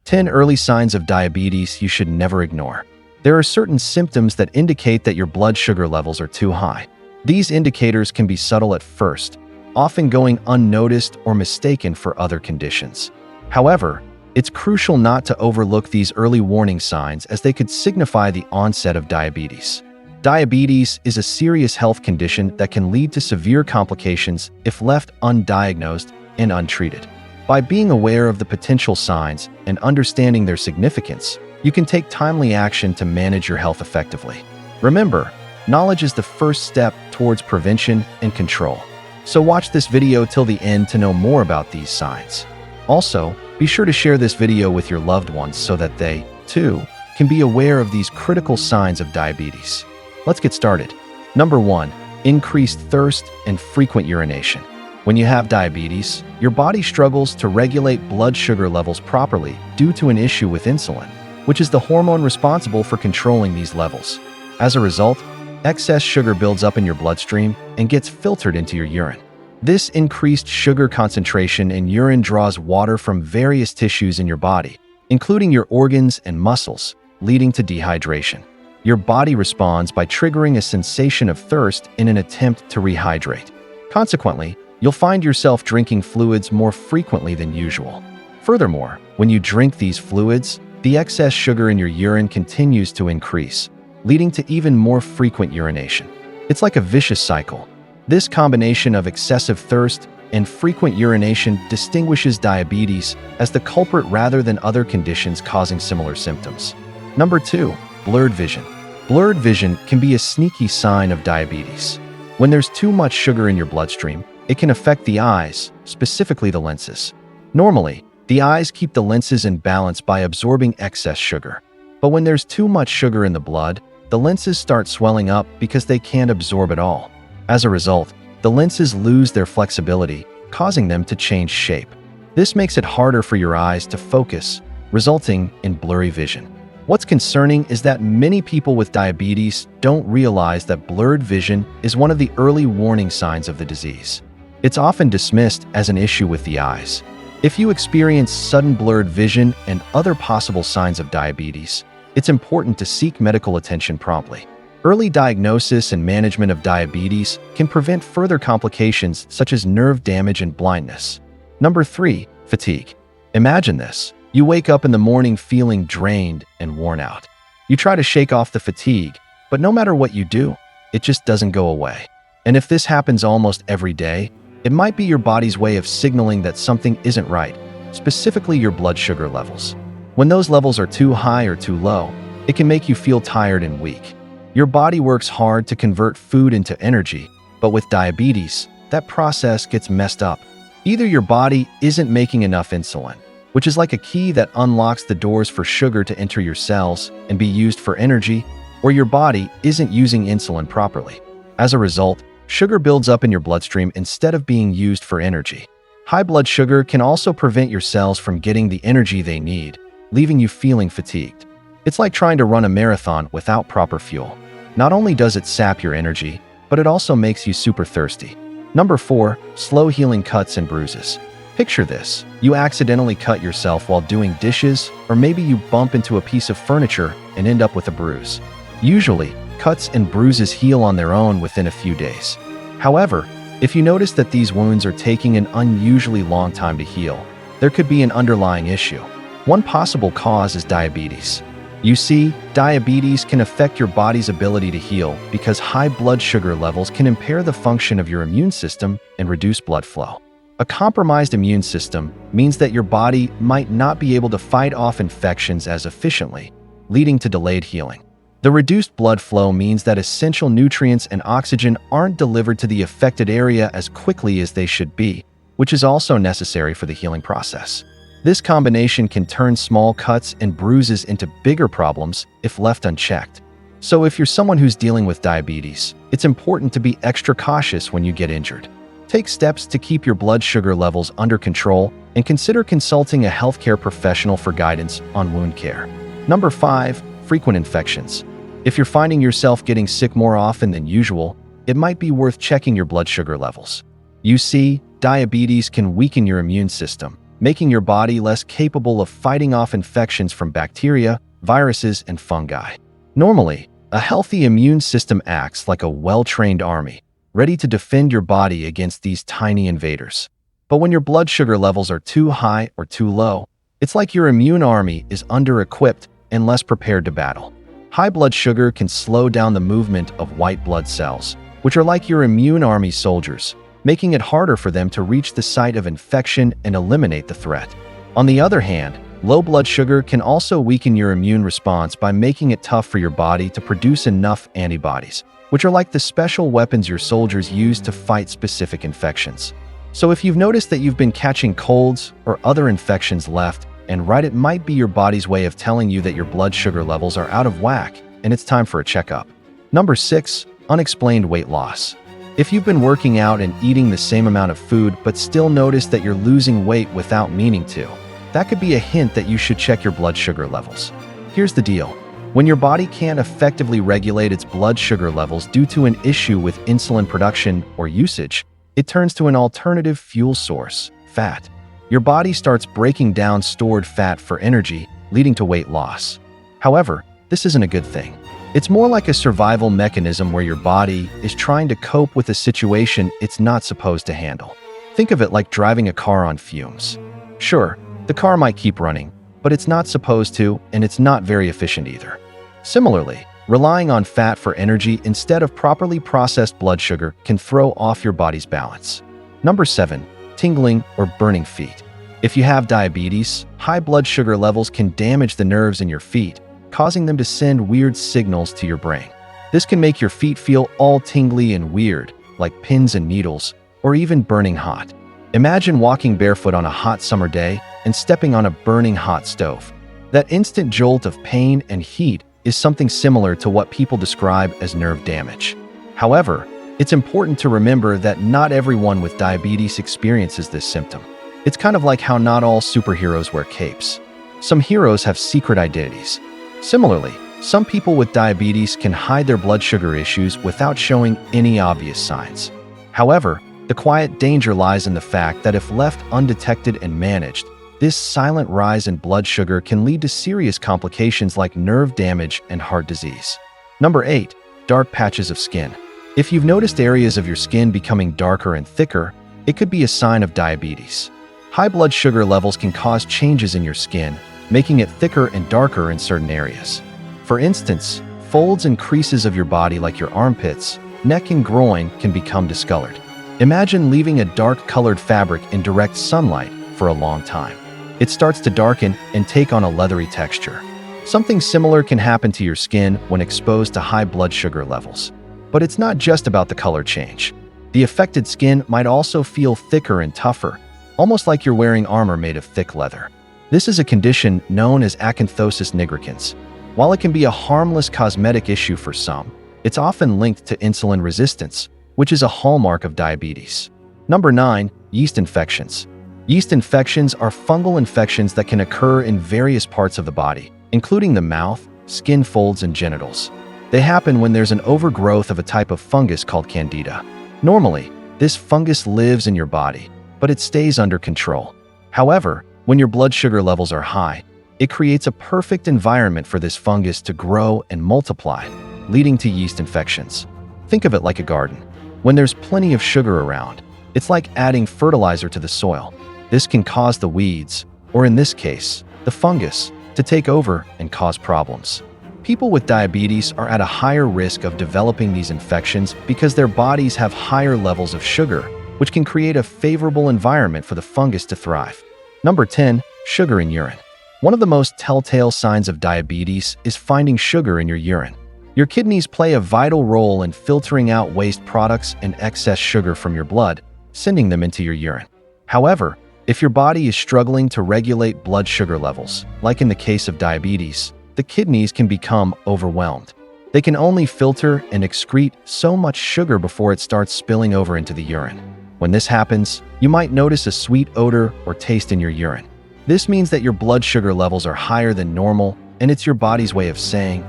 10 early signs of diabetes you should never ignore. There are certain symptoms that indicate that your blood sugar levels are too high. These indicators can be subtle at first, often going unnoticed or mistaken for other conditions. However, it's crucial not to overlook these early warning signs as they could signify the onset of diabetes. Diabetes is a serious health condition that can lead to severe complications if left undiagnosed and untreated. By being aware of the potential signs and understanding their significance, you can take timely action to manage your health effectively. Remember, knowledge is the first step towards prevention and control. So watch this video till the end to know more about these signs. Also, be sure to share this video with your loved ones so that they, too, can be aware of these critical signs of diabetes. Let's get started. Number 1. Increased thirst and frequent urination. When you have diabetes, your body struggles to regulate blood sugar levels properly due to an issue with insulin, which is the hormone responsible for controlling these levels. As a result, excess sugar builds up in your bloodstream and gets filtered into your urine. This increased sugar concentration in urine draws water from various tissues in your body, including your organs and muscles, leading to dehydration. Your body responds by triggering a sensation of thirst in an attempt to rehydrate. Consequently, you'll find yourself drinking fluids more frequently than usual. Furthermore, when you drink these fluids, the excess sugar in your urine continues to increase, leading to even more frequent urination. It's like a vicious cycle. This combination of excessive thirst and frequent urination distinguishes diabetes as the culprit rather than other conditions causing similar symptoms. Number 2. Blurred vision. Blurred vision can be a sneaky sign of diabetes. When there's too much sugar in your bloodstream, it can affect the eyes, specifically the lenses. Normally, the eyes keep the lenses in balance by absorbing excess sugar. But when there's too much sugar in the blood, the lenses start swelling up because they can't absorb it all. As a result, the lenses lose their flexibility, causing them to change shape. This makes it harder for your eyes to focus, resulting in blurry vision. What's concerning is that many people with diabetes don't realize that blurred vision is one of the early warning signs of the disease. It's often dismissed as an issue with the eyes. If you experience sudden blurred vision and other possible signs of diabetes, it's important to seek medical attention promptly. Early diagnosis and management of diabetes can prevent further complications such as nerve damage and blindness. Number 3. Fatigue. Imagine this. You wake up in the morning feeling drained and worn out. You try to shake off the fatigue, but no matter what you do, it just doesn't go away. And if this happens almost every day, it might be your body's way of signaling that something isn't right, specifically your blood sugar levels. When those levels are too high or too low, it can make you feel tired and weak. Your body works hard to convert food into energy, but with diabetes, that process gets messed up. Either your body isn't making enough insulin, which is like a key that unlocks the doors for sugar to enter your cells and be used for energy, or your body isn't using insulin properly. As a result, sugar builds up in your bloodstream instead of being used for energy. High blood sugar can also prevent your cells from getting the energy they need, leaving you feeling fatigued. It's like trying to run a marathon without proper fuel. Not only does it sap your energy, but it also makes you super thirsty. Number 4. Slow healing cuts and bruises. Picture this. You accidentally cut yourself while doing dishes, or maybe you bump into a piece of furniture and end up with a bruise. Usually, cuts and bruises heal on their own within a few days. However, if you notice that these wounds are taking an unusually long time to heal, there could be an underlying issue. One possible cause is diabetes. You see, diabetes can affect your body's ability to heal because high blood sugar levels can impair the function of your immune system and reduce blood flow. A compromised immune system means that your body might not be able to fight off infections as efficiently, leading to delayed healing. The reduced blood flow means that essential nutrients and oxygen aren't delivered to the affected area as quickly as they should be, which is also necessary for the healing process. This combination can turn small cuts and bruises into bigger problems if left unchecked. So if you're someone who's dealing with diabetes, it's important to be extra cautious when you get injured. Take steps to keep your blood sugar levels under control and consider consulting a healthcare professional for guidance on wound care. Number 5. Frequent infections. If you're finding yourself getting sick more often than usual, it might be worth checking your blood sugar levels. You see, diabetes can weaken your immune system, making your body less capable of fighting off infections from bacteria, viruses, and fungi. Normally, a healthy immune system acts like a well-trained army, ready to defend your body against these tiny invaders. But when your blood sugar levels are too high or too low, it's like your immune army is under-equipped and less prepared to battle. High blood sugar can slow down the movement of white blood cells, which are like your immune army soldiers, making it harder for them to reach the site of infection and eliminate the threat. On the other hand, low blood sugar can also weaken your immune response by making it tough for your body to produce enough antibodies, which are like the special weapons your soldiers use to fight specific infections. So if you've noticed that you've been catching colds or other infections left and right, it might be your body's way of telling you that your blood sugar levels are out of whack and it's time for a checkup. Number 6. Unexplained weight loss. If you've been working out and eating the same amount of food but still notice that you're losing weight without meaning to, that could be a hint that you should check your blood sugar levels. Here's the deal. When your body can't effectively regulate its blood sugar levels due to an issue with insulin production or usage, it turns to an alternative fuel source, fat. Your body starts breaking down stored fat for energy, leading to weight loss. However, this isn't a good thing. It's more like a survival mechanism where your body is trying to cope with a situation it's not supposed to handle. Think of it like driving a car on fumes. Sure, the car might keep running, but it's not supposed to, and it's not very efficient either. Similarly, relying on fat for energy instead of properly processed blood sugar can throw off your body's balance. Number 7. Tingling or burning feet. If you have diabetes, high blood sugar levels can damage the nerves in your feet, causing them to send weird signals to your brain. This can make your feet feel all tingly and weird, like pins and needles, or even burning hot. Imagine walking barefoot on a hot summer day and stepping on a burning hot stove. That instant jolt of pain and heat is something similar to what people describe as nerve damage. However, it's important to remember that not everyone with diabetes experiences this symptom. It's kind of like how not all superheroes wear capes. Some heroes have secret identities. Similarly, some people with diabetes can hide their blood sugar issues without showing any obvious signs. However, the quiet danger lies in the fact that if left undetected and managed, this silent rise in blood sugar can lead to serious complications like nerve damage and heart disease. Number 8. Dark patches of skin. If you've noticed areas of your skin becoming darker and thicker, it could be a sign of diabetes. High blood sugar levels can cause changes in your skin, making it thicker and darker in certain areas. For instance, folds and creases of your body like your armpits, neck, and groin can become discolored. Imagine leaving a dark-colored fabric in direct sunlight for a long time. It starts to darken and take on a leathery texture. Something similar can happen to your skin when exposed to high blood sugar levels. But it's not just about the color change. The affected skin might also feel thicker and tougher, almost like you're wearing armor made of thick leather. This is a condition known as acanthosis nigricans. While it can be a harmless cosmetic issue for some, it's often linked to insulin resistance, which is a hallmark of diabetes. Number 9. Yeast infections. Yeast infections are fungal infections that can occur in various parts of the body, including the mouth, skin folds, and genitals. They happen when there's an overgrowth of a type of fungus called Candida. Normally, this fungus lives in your body, but it stays under control. However, when your blood sugar levels are high, it creates a perfect environment for this fungus to grow and multiply, leading to yeast infections. Think of it like a garden. When there's plenty of sugar around, it's like adding fertilizer to the soil. This can cause the weeds, or in this case, the fungus, to take over and cause problems. People with diabetes are at a higher risk of developing these infections because their bodies have higher levels of sugar, which can create a favorable environment for the fungus to thrive. Number 10. Sugar in urine. One of the most telltale signs of diabetes is finding sugar in your urine. Your kidneys play a vital role in filtering out waste products and excess sugar from your blood, sending them into your urine. However, if your body is struggling to regulate blood sugar levels, like in the case of diabetes, the kidneys can become overwhelmed. They can only filter and excrete so much sugar before it starts spilling over into the urine. When this happens, you might notice a sweet odor or taste in your urine. This means that your blood sugar levels are higher than normal, and it's your body's way of saying,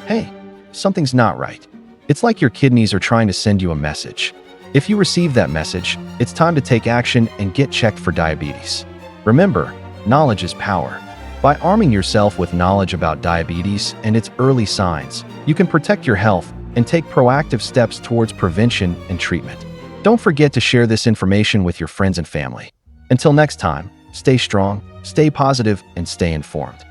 hey, something's not right. It's like your kidneys are trying to send you a message. If you receive that message, it's time to take action and get checked for diabetes. Remember, knowledge is power. By arming yourself with knowledge about diabetes and its early signs, you can protect your health and take proactive steps towards prevention and treatment. Don't forget to share this information with your friends and family. Until next time, stay strong, stay positive, and stay informed.